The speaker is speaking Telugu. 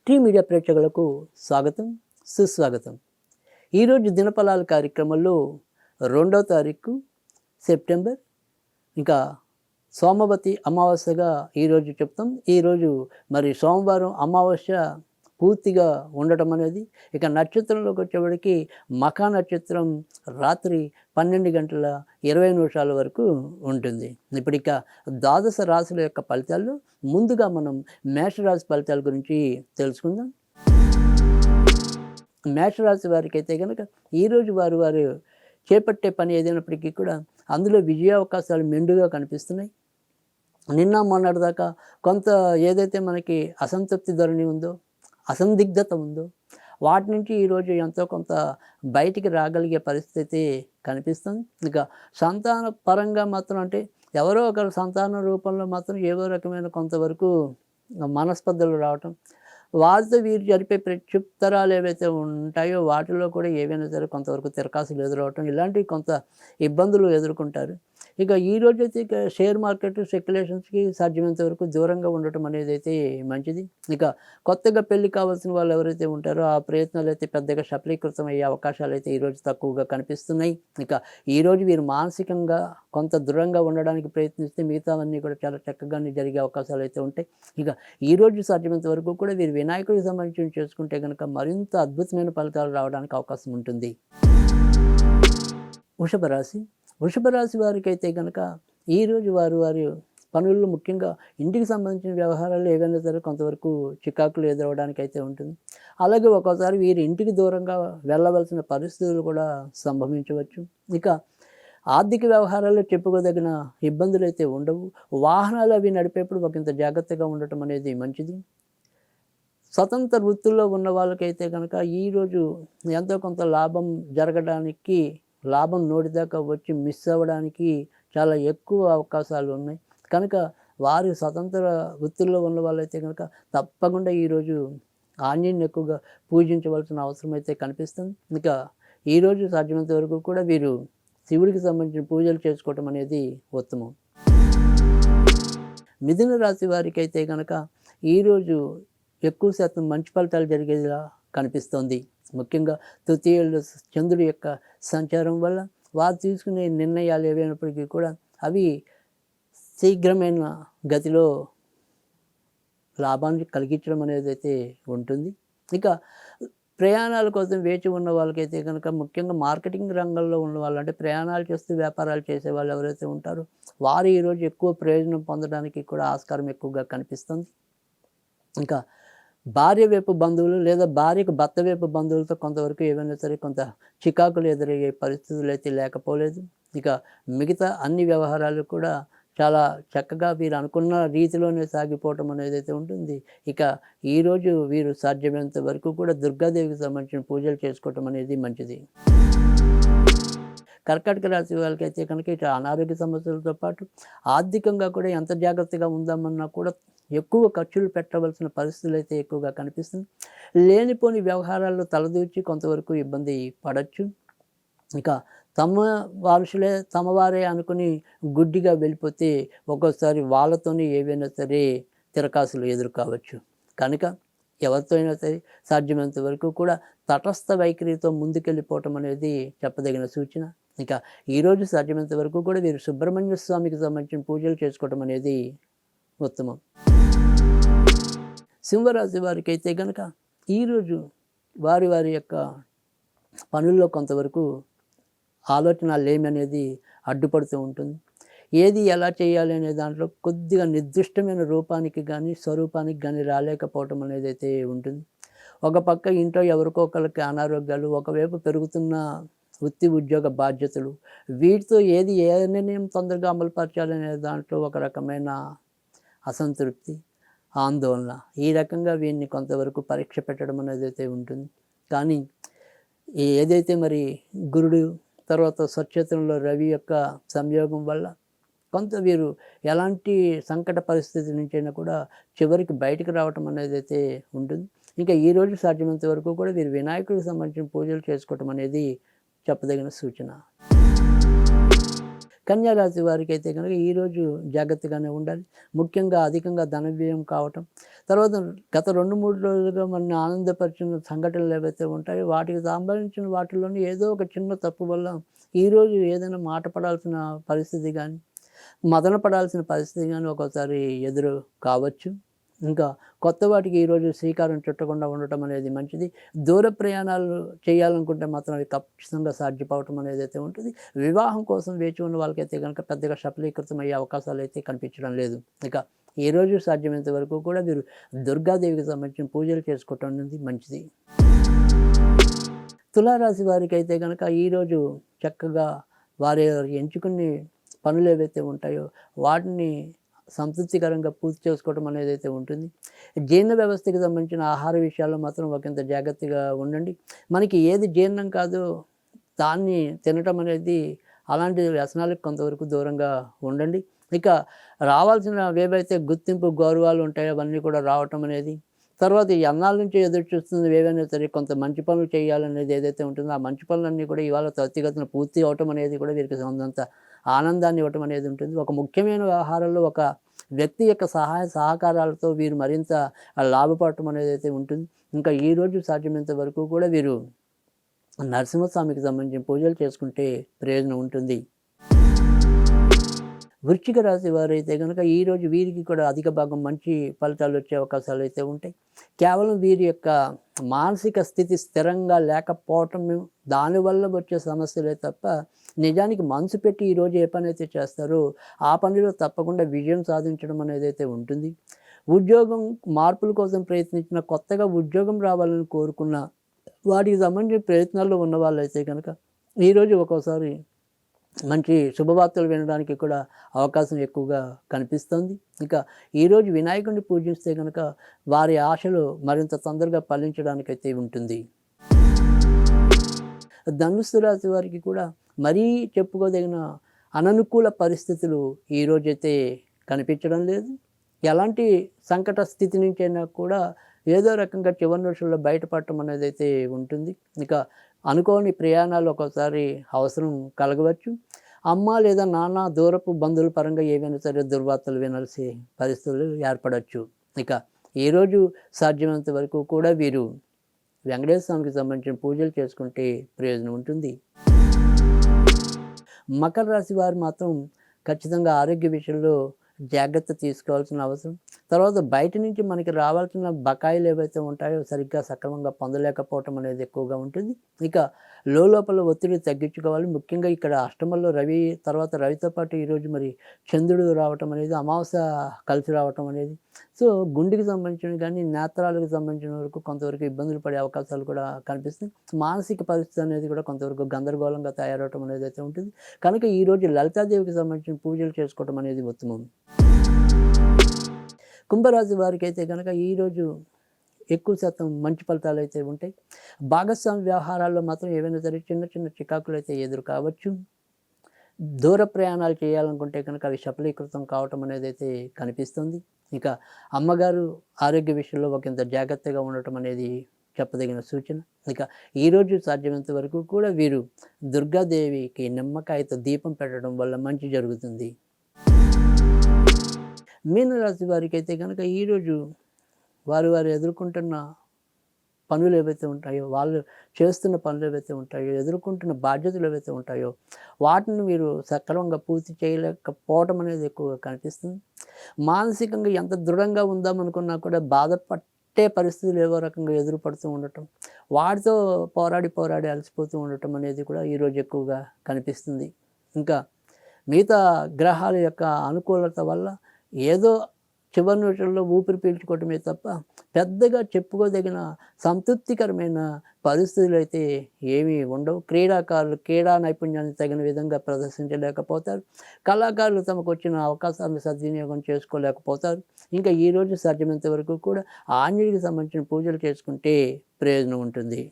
టీ మీడియా ప్రేక్షకులకు స్వాగతం, సుస్వాగతం. ఈరోజు దినఫలాల కార్యక్రమంలో 2వ తారీఖు సెప్టెంబర్, ఇంకా సోమవతి అమావాస్యగా ఈరోజు చెప్తాం. ఈరోజు మరి సోమవారం అమావాస్య పూర్తిగా ఉండటం అనేది, ఇక నక్షత్రంలోకి వచ్చేవాడికి మఖా నక్షత్రం రాత్రి 12:20 వరకు ఉంటుంది. ఇప్పుడు ఇక ద్వాదశ రాశుల యొక్క ఫలితాల్లో ముందుగా మనం మేషరాశి ఫలితాల గురించి తెలుసుకుందాం. మేషరాశి వారికి అయితే కనుక ఈరోజు వారు చేపట్టే పని ఏదైనప్పటికీ కూడా అందులో విజయావకాశాలు మెండుగా కనిపిస్తున్నాయి. నిన్న మొన్నటిదాకా కొంత ఏదైతే మనకి అసంతృప్తి ధోరణి ఉందో, అసందిగ్ధత ఉందో, వాటి నుంచి ఈరోజు ఎంతో కొంత బయటికి రాగలిగే పరిస్థితి కనిపిస్తుంది. ఇక సంతాన పరంగా మాత్రం అంటే ఎవరో ఒకరు సంతాన రూపంలో మాత్రం ఏదో రకమైన కొంతవరకు మనస్పర్ధలు రావటం, వారితో వీరు జరిపే ప్రత్యుత్తరాలు ఏవైతే ఉంటాయో వాటిలో కూడా ఏవైనా సరే కొంతవరకు తిరకాసులు ఎదురవటం, ఇలాంటివి కొంత ఇబ్బందులు ఎదుర్కొంటారు. ఇక ఈరోజు అయితే ఇక షేర్ మార్కెట్ స్పెక్యులేషన్స్కి సాధ్యమైనంత వరకు దూరంగా ఉండటం అనేది అయితే మంచిది. ఇక కొత్తగా పెళ్లి కావాల్సిన వాళ్ళు ఎవరైతే ఉంటారో ఆ ప్రయత్నాలు అయితే పెద్దగా సఫలీకృతం అయ్యే అవకాశాలు అయితే ఈరోజు తక్కువగా కనిపిస్తున్నాయి. ఇక ఈరోజు వీరు మానసికంగా కొంత దృఢంగా ఉండడానికి ప్రయత్నిస్తే మిగతావన్నీ కూడా చాలా చక్కగానే జరిగే అవకాశాలు అయితే ఉంటాయి. ఇక ఈరోజు సాధ్యమైనంత వరకు కూడా వీరు వినాయకుడికి సంబంధించి చేసుకుంటే కనుక మరింత అద్భుతమైన ఫలితాలు రావడానికి అవకాశం ఉంటుంది. వృషభ రాశి వారికి అయితే కనుక ఈరోజు వారి పనుల్లో ముఖ్యంగా ఇంటికి సంబంధించిన వ్యవహారాలు ఏవైనా సరే కొంతవరకు చికాకులు ఎదురవడానికి అయితే ఉంటుంది. అలాగే ఒక్కోసారి వీరి ఇంటికి దూరంగా వెళ్ళవలసిన పరిస్థితులు కూడా సంభవించవచ్చు. ఇక ఆర్థిక వ్యవహారాల్లో చెప్పుకోదగిన ఇబ్బందులు అయితే ఉండవు. వాహనాలు అవి నడిపేప్పుడు ఒకంత జాగ్రత్తగా ఉండటం అనేది మంచిది. స్వతంత్ర వృత్తుల్లో ఉన్న వాళ్ళకైతే కనుక ఈరోజు ఎంతో కొంత లాభం జరగడానికి, లాభం నోటిదాకా వచ్చి మిస్ అవ్వడానికి చాలా ఎక్కువ అవకాశాలు ఉన్నాయి. కనుక వారి స్వతంత్ర వృత్తుల్లో ఉన్న వాళ్ళైతే కనుక తప్పకుండా ఈరోజు ఆంజనేయుని ఎక్కువగా పూజించవలసిన అవసరం అయితే కనిపిస్తుంది. ఇక ఈరోజు సాధ్యమైనంత వరకు కూడా వీరు శివుడికి సంబంధించిన పూజలు చేసుకోవటం అనేది ఉత్తమం. మిథున రాశి వారికి అయితే కనుక ఈరోజు ఎక్కువ శాతం మంచి ఫలితాలు జరిగేలా కనిపిస్తోంది. ముఖ్యంగా తృతీయంలో చంద్రుడి యొక్క సంచారం వల్ల వారు తీసుకునే నిర్ణయాలు ఏవైనప్పటికీ కూడా అవి శీఘ్రమైన గతిలో లాభాన్ని కలిగించడం అనేది అయితే ఉంటుంది. ఇక ప్రయాణాల కోసం వేచి ఉన్న వాళ్ళకైతే కనుక ముఖ్యంగా మార్కెటింగ్ రంగంలో ఉన్న వాళ్ళు, అంటే ప్రయాణాలు చేస్తూ వ్యాపారాలు చేసే వాళ్ళు ఎవరైతే ఉంటారో వారు ఈరోజు ఎక్కువ ప్రయోజనం పొందడానికి కూడా ఆస్కారం ఎక్కువగా కనిపిస్తుంది. ఇంకా భార్య వైపు బంధువులు లేదా భార్యకు భర్త వైపు బంధువులతో కొంతవరకు ఏమైనా సరే కొంత చికాకులు ఎదురయ్యే పరిస్థితులు అయితే లేకపోలేదు. ఇక మిగతా అన్ని వ్యవహారాలు కూడా చాలా చక్కగా వీరు అనుకున్న రీతిలోనే సాగిపోవటం అనేది అయితే ఉంటుంది. ఇక ఈరోజు వీరు సాధ్యమైనంత వరకు కూడా దుర్గాదేవికి సంబంధించిన పూజలు చేసుకోవటం అనేది మంచిది. కర్కాటక రాశి వాళ్ళకైతే కనుక ఇటు అనారోగ్య సమస్యలతో పాటు ఆర్థికంగా కూడా ఎంత జాగ్రత్తగా ఉందామన్నా కూడా ఎక్కువ ఖర్చులు పెట్టవలసిన పరిస్థితులు అయితే ఎక్కువగా కనిపిస్తుంది. లేనిపోని వ్యవహారాల్లో తలదూర్చి కొంతవరకు ఇబ్బంది పడవచ్చు. ఇక తమ వారే అనుకుని గుడ్డిగా వెళ్ళిపోతే ఒక్కోసారి వాళ్ళతోనే ఏవైనా సరే తిరకాసులు ఎదుర్కోవచ్చు. కనుక ఎవరితో అయినా సరే సాధ్యమైనంత వరకు కూడా తటస్థ వైఖరితో ముందుకెళ్ళిపోవటం అనేది చెప్పదగిన సూచన. ఇక ఈరోజు సాధ్యమైనంత వరకు కూడా వీరు సుబ్రహ్మణ్య స్వామికి సంబంధించిన పూజలు చేసుకోవటం అనేది ఉత్తమం. సింహరాశి వారికి అయితే కనుక ఈరోజు వారి యొక్క పనుల్లో కొంతవరకు ఆలోచన లేమి అనేది అడ్డుపడుతూ ఉంటుంది. ఏది ఎలా చేయాలి అనే దాంట్లో కొద్దిగా నిర్దిష్టమైన రూపానికి కానీ స్వరూపానికి కానీ రాలేకపోవటం అనేది అయితే ఉంటుంది. ఒక పక్క ఇంట్లో ఎవరికో ఒకరికి అనారోగ్యాలు, ఒకవైపు పెరుగుతున్న వృత్తి ఉద్యోగ బాధ్యతలు, వీటితో ఏ నిర్ణయం తొందరగా అమలుపరచాలనే దాంట్లో ఒక రకమైన అసంతృప్తి, ఆందోళన, ఈ రకంగా వీరిని కొంతవరకు పరీక్ష పెట్టడం అనేది అయితే ఉంటుంది. కానీ ఏదైతే మరి గురుడు తర్వాత స్వక్షేత్రంలో రవి యొక్క సంయోగం వల్ల కొంత వీరు ఎలాంటి సంకట పరిస్థితి నుంచైనా కూడా చివరికి బయటకు రావటం అనేది అయితే ఉంటుంది. ఇంకా ఈరోజు సాధ్యమైనంత వరకు కూడా వీరు వినాయకుడికి సంబంధించిన పూజలు చేసుకోవటం అనేది చెప్పదగిన సూచన. కన్యా రాశి వారికైతే కనుక ఈరోజు జాగ్రత్తగానే ఉండాలి. ముఖ్యంగా అధికంగా ధన వ్యయం కావటం, తర్వాత గత 2, 3 రోజులుగా మనల్ని ఆనందపరిచిన సంఘటనలు ఏవైతే ఉంటాయో వాటికి సంబంధించిన వాటిలోని ఏదో ఒక చిన్న తప్పు వల్ల ఈరోజు ఏదైనా మాట పడాల్సిన పరిస్థితి గానీ, మదన పడాల్సిన పరిస్థితి గానీ ఒక్కోసారి ఎదురు కావచ్చు. ఇంకా కొత్త వాటికి ఈరోజు శ్రీకారం చుట్టకుండా ఉండటం అనేది మంచిది. దూర ప్రయాణాలు చేయాలనుకుంటే మాత్రం అవి ఖచ్చితంగా సాధ్యపడటం అనేదైతే ఉంటుంది. వివాహం కోసం వేచి ఉన్న వాళ్ళకైతే గనుక పెద్దగా సఫలీకృతం అయ్యే అవకాశాలైతే కనిపించడం లేదు. ఇక ఈరోజు సాధ్యమైనంత వరకు కూడా మీరు దుర్గాదేవికి సంబంధించిన పూజలు చేసుకోవటం అనేది మంచిది. తులారాశి వారికైతే గనక ఈరోజు చక్కగా వారు ఎంచుకునే పనులు ఏవైతే ఉంటాయో వాటిని సంతృప్తికరంగా పూర్తి చేసుకోవడం అనేదైతే ఉంటుంది. జీర్ణ వ్యవస్థకి సంబంధించిన ఆహార విషయాల్లో మాత్రం ఒకంత జాగ్రత్తగా ఉండండి. మనకి ఏది జీర్ణం కాదో దాన్ని తినటం అనేది అలాంటి వ్యసనాలకు కొంతవరకు దూరంగా ఉండండి. ఇక రావాల్సినవేవైతే గుర్తింపు, గౌరవాలు ఉంటాయో అవన్నీ కూడా రావటం అనేది, తర్వాత ఈ అన్నాల నుంచి ఎదురు చూస్తున్నవి ఏవైనా సరే కొంత మంచి పనులు చేయాలనేది ఏదైతే ఉంటుందో ఆ మంచి పనులన్నీ కూడా ఇవాళ త్వరితగతిన పూర్తి అవ్వటం అనేది కూడా వీరికి కొంత ఆనందాన్ని ఇవ్వటం అనేది ఉంటుంది. ఒక ముఖ్యమైన వ్యవహారంలో ఒక వ్యక్తి యొక్క సహాయ సహకారాలతో వీరు మరింత లాభపడటం అనేదైతే ఉంటుంది. ఇంకా ఈరోజు సాధ్యమైనంత వరకు కూడా వీరు నరసింహస్వామికి సంబంధించిన పూజలు చేసుకుంటే ప్రయోజనం ఉంటుంది. వృశ్చిక రాశి వారైతే కనుక ఈరోజు వీరికి కూడా అధిక భాగం మంచి ఫలితాలు వచ్చే అవకాశాలు అయితే ఉంటాయి. కేవలం వీరి యొక్క మానసిక స్థితి స్థిరంగా లేకపోవటం, దానివల్ల వచ్చే సమస్యలే తప్ప నిజానికి మనసు పెట్టి ఈరోజు ఏ పని అయితే చేస్తారో ఆ పనిలో తప్పకుండా విజయం సాధించడం అనేదైతే ఉంటుంది. ఉద్యోగం మార్పుల కోసం ప్రయత్నించిన, కొత్తగా ఉద్యోగం రావాలని కోరుకున్న వాటికి సంబంధించిన ప్రయత్నాల్లో ఉన్న వాళ్ళైతే కనుక ఈరోజు ఒక్కోసారి మంచి శుభవార్తలు వినడానికి కూడా అవకాశం ఎక్కువగా కనిపిస్తుంది. ఇక ఈరోజు వినాయకుడిని పూజిస్తే కనుక వారి ఆశలు మరింత తొందరగా ఫలించడానికైతే ఉంటుంది. ధనుస్సు రాశి వారికి కూడా మరీ చెప్పుకోదగిన అననుకూల పరిస్థితులు ఈరోజైతే కనిపించడం లేదు. ఎలాంటి సంకట స్థితి నుంచైనా కూడా ఏదో రకంగా చివరి నిమిషంలో బయటపడటం అనేది అయితే ఉంటుంది. ఇక అనుకోని ప్రయాణాలు ఒక్కోసారి అవసరం కలగవచ్చు. అమ్మ లేదా నాన్న దూరపు బంధువుల పరంగా ఏవైనా సరే దుర్వార్తలు వినాల్సి పరిస్థితులు ఏర్పడవచ్చు. ఇక ఈరోజు సాధ్యమైనంత వరకు కూడా వీరు వెంకటేశ్వర స్వామికి సంబంధించిన పూజలు చేసుకుంటే ప్రయోజనం ఉంటుంది. మకర రాశి వారు మాత్రం ఖచ్చితంగా ఆరోగ్య విషయంలో జాగ్రత్త తీసుకోవాల్సిన అవసరం. తర్వాత బయట నుంచి మనకి రావాల్సిన బకాయిలు ఏవైతే ఉంటాయో సరిగ్గా సక్రమంగా పొందలేకపోవటం అనేది ఎక్కువగా ఉంటుంది. ఇక లోపల ఒత్తిడి తగ్గించుకోవాలి. ముఖ్యంగా ఇక్కడ అష్టమంలో రవి, తర్వాత రవితో పాటు ఈరోజు మరి చంద్రుడు రావటం అనేది, అమావాస్య కలిసి రావటం అనేది, సో గుండెకి సంబంధించిన కానీ నేత్రాలకు సంబంధించిన వరకు కొంతవరకు ఇబ్బందులు పడే అవకాశాలు కూడా కనిపిస్తాయి. మానసిక పరిస్థితి అనేది కూడా కొంతవరకు గందరగోళంగా తయారవటం అనేది అయితే ఉంటుంది. కనుక ఈరోజు లలితాదేవికి సంబంధించిన పూజలు చేసుకోవటం అనేది ఉత్తమం. కుంభరాశి వారికి అయితే కనుక ఈరోజు ఎక్కువ శాతం మంచి ఫలితాలు అయితే ఉంటాయి. భాగస్వామి వ్యవహారాల్లో మాత్రం ఏవైనా సరే చిన్న చిన్న చికాకులు అయితే ఎదురు కావచ్చు. దూర ప్రయాణాలు చేయాలనుకుంటే కనుక అవి సఫలీకృతం కావటం అనేది అయితే కనిపిస్తుంది. ఇక అమ్మగారు ఆరోగ్య విషయంలో ఒకంత జాగ్రత్తగా ఉండటం అనేది చెప్పదగిన సూచన. ఇక ఈరోజు సాధ్యమైనంత వరకు కూడా వీరు దుర్గాదేవికి నిమ్మకాయతో దీపం పెట్టడం వల్ల మంచి జరుగుతుంది. మీనరాశి వారికి అయితే కనుక ఈరోజు వారు ఎదుర్కొంటున్న పనులు ఏవైతే ఉంటాయో, వాళ్ళు చేస్తున్న పనులు ఏవైతే ఉంటాయో, ఎదుర్కొంటున్న బాధ్యతలు ఏవైతే ఉంటాయో వాటిని మీరు సక్రమంగా పూర్తి చేయలేకపోవడం అనేది ఎక్కువగా కనిపిస్తుంది. మానసికంగా ఎంత దృఢంగా ఉందామనుకున్నా కూడా బాధపట్టే పరిస్థితులు ఏవో రకంగా ఎదురుపడుతూ ఉండటం, వాటితో పోరాడి అలసిపోతూ ఉండటం అనేది కూడా ఈరోజు ఎక్కువగా కనిపిస్తుంది. ఇంకా మిగతా గ్రహాల యొక్క అనుకూలత వల్ల ఏదో చివరి నిమిషంలో ఊపిరి పీల్చుకోవటమే తప్ప పెద్దగా చెప్పుకోదగిన సంతృప్తికరమైన పరిస్థితులు అయితే ఏమీ ఉండవు. క్రీడాకారులు క్రీడా నైపుణ్యాన్ని తగిన విధంగా ప్రదర్శించలేకపోతారు. కళాకారులు తమకు వచ్చిన అవకాశాలను సద్వినియోగం చేసుకోలేకపోతారు. ఇంకా ఈరోజు సాధ్యమైనంత వరకు కూడా ఆంజనేయుడికి సంబంధించిన పూజలు చేసుకుంటే ప్రయోజనం ఉంటుంది.